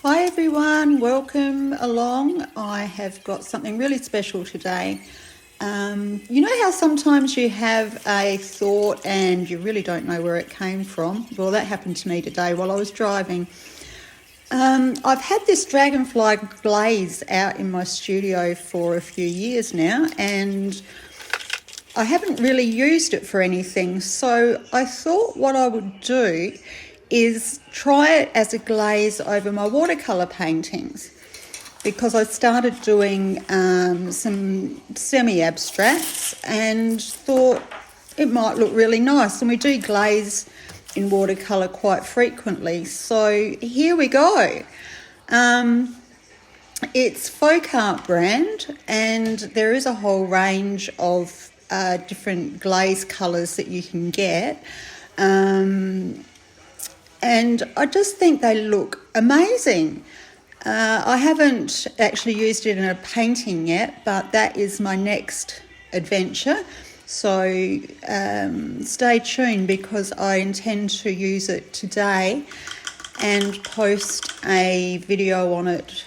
Hi everyone, welcome along. I have got something really special today. You know how sometimes you have a thought and you really don't know where it came from? Well, that happened to me today while I was driving. I've had this Dragonfly Glaze out in my studio for a few years now, and I haven't really used it for anything. So I thought what I would do is try it as a glaze over my watercolour paintings, because I started doing some semi-abstracts and thought it might look really nice, and we do glaze in watercolour quite frequently. So here we go. It's Folk Art brand, and there is a whole range of different glaze colours that you can get. And I just think they look amazing. I haven't actually used it in a painting yet, but that is my next adventure. So stay tuned, because I intend to use it today and post a video on it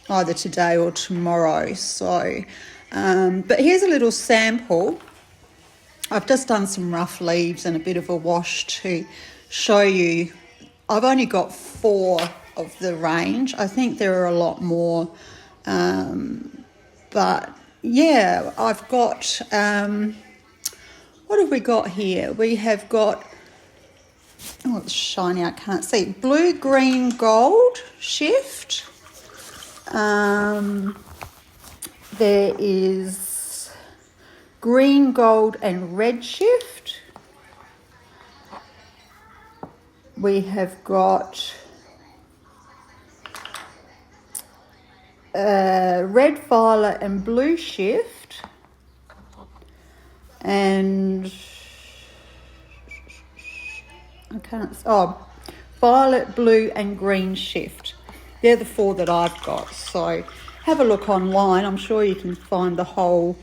either today or tomorrow. So, but here's a little sample. I've just done some rough leaves and a bit of a wash to show you. I've only got 4 of the range. I think there are a lot more. But yeah, I've got, what have we got here? We have got, oh, it's shiny, I can't see. Blue, green, gold shift. There is green, gold and red shift. We have got red, violet and blue shift, and violet, blue and green shift. They're the 4 that I've got. So have a look online. I'm sure you can find the whole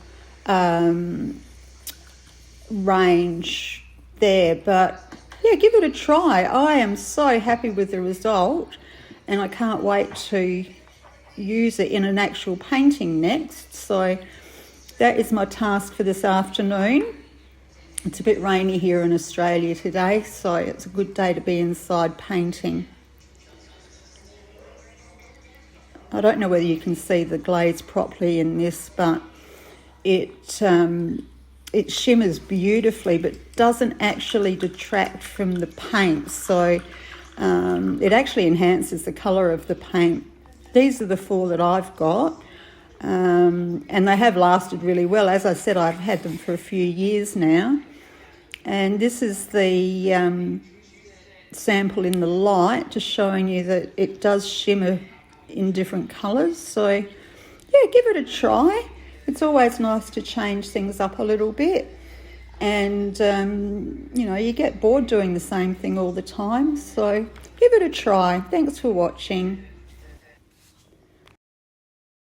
range there, but yeah, give it a try. I am so happy with the result, and I can't wait to use it in an actual painting next. So that is my task for this afternoon. It's a bit rainy here in Australia today, so it's a good day to be inside painting. I don't know whether you can see the glaze properly in this, but it shimmers beautifully, but doesn't actually detract from the paint. So it actually enhances the colour of the paint. These are the 4 that I've got, and they have lasted really well. As I said, I've had them for a few years now. And this is the sample in the light, just showing you that it does shimmer in different colours. So yeah, give it a try. It's always nice to change things up a little bit. And, you know, you get bored doing the same thing all the time. So give it a try. Thanks for watching.